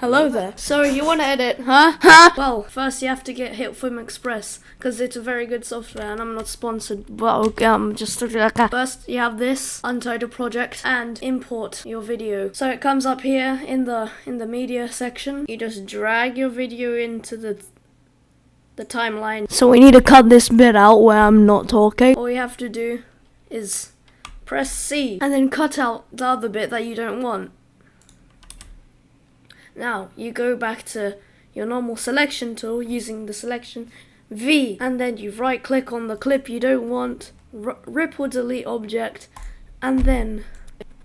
Hello there. So you want to edit, huh? Well, first you have to get Hitfilm Express, because it's a very good software and I'm not sponsored, but first you have this untitled project and import your video. So it comes up here in the media section. You just drag your video into the timeline. So we need to cut this bit out where I'm not talking. All you have to do is press C and then cut out the other bit that you don't want. Now, you go back to your normal selection tool using the selection V, and then you right click on the clip you don't want, rip or delete object, and then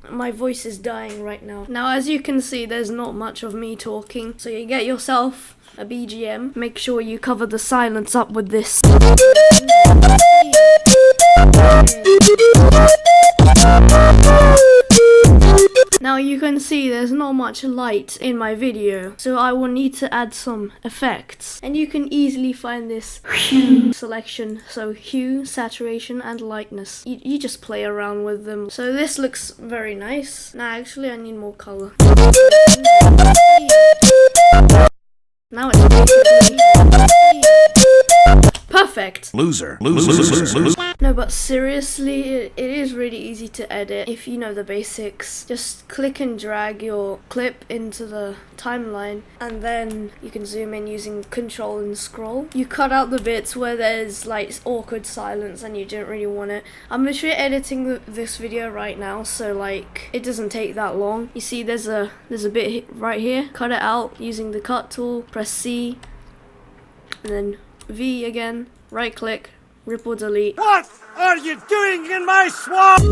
my voice is dying right now. Now, as you can see, there's not much of me talking, so you get yourself a BGM. Make sure you cover the silence up with this. Now you can see there's not much light in my video, so I will need to add some effects. And you can easily find this hue selection, so hue, saturation and lightness. You just play around with them. So this looks very nice. Now actually I need more color. Now it's basically perfect. Loser. No, but seriously, it is really easy to edit if you know the basics. Just click and drag your clip into the timeline, and then you can zoom in using control and scroll. You cut out the bits where there's like awkward silence and you don't really want it. I'm literally editing this video right now, so like it doesn't take that long. You see there's a bit right here. Cut it out using the cut tool, press C, and then V again, right click, rip or delete. What are you doing in my swamp?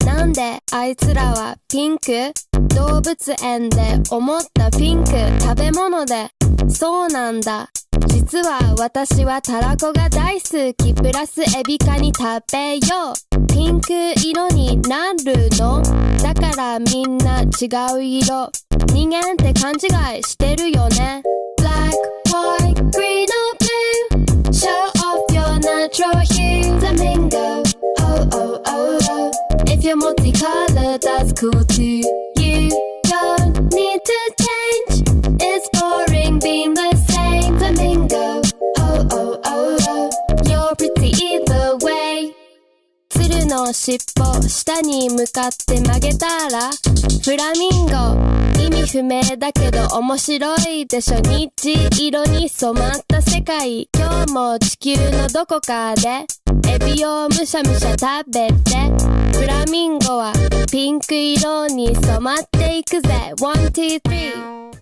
なんであいつらはピンク？動物園で思ったピンク食べ物でそうなんだ実は私はたらこが大好きプラスエビカニ食べようピンク色になるのだからみんな違う色人間って勘違いしてるよね Black, white, green or blue Show off your natural hue Flamingo Oh, oh, oh, oh If you're multicolored, that's cool too You don't need to change It's boring being the same Flamingo Oh, oh, oh, oh You're pretty either way 鶴の尻尾下に向かって曲げたらフラミンゴ意味不明だけど面白いでしょ虹色に染まった世界今日も地球のどこかでエビをむしゃむしゃ食べてフラミンゴはピンク色に染まっていくぜ 1, 2, 3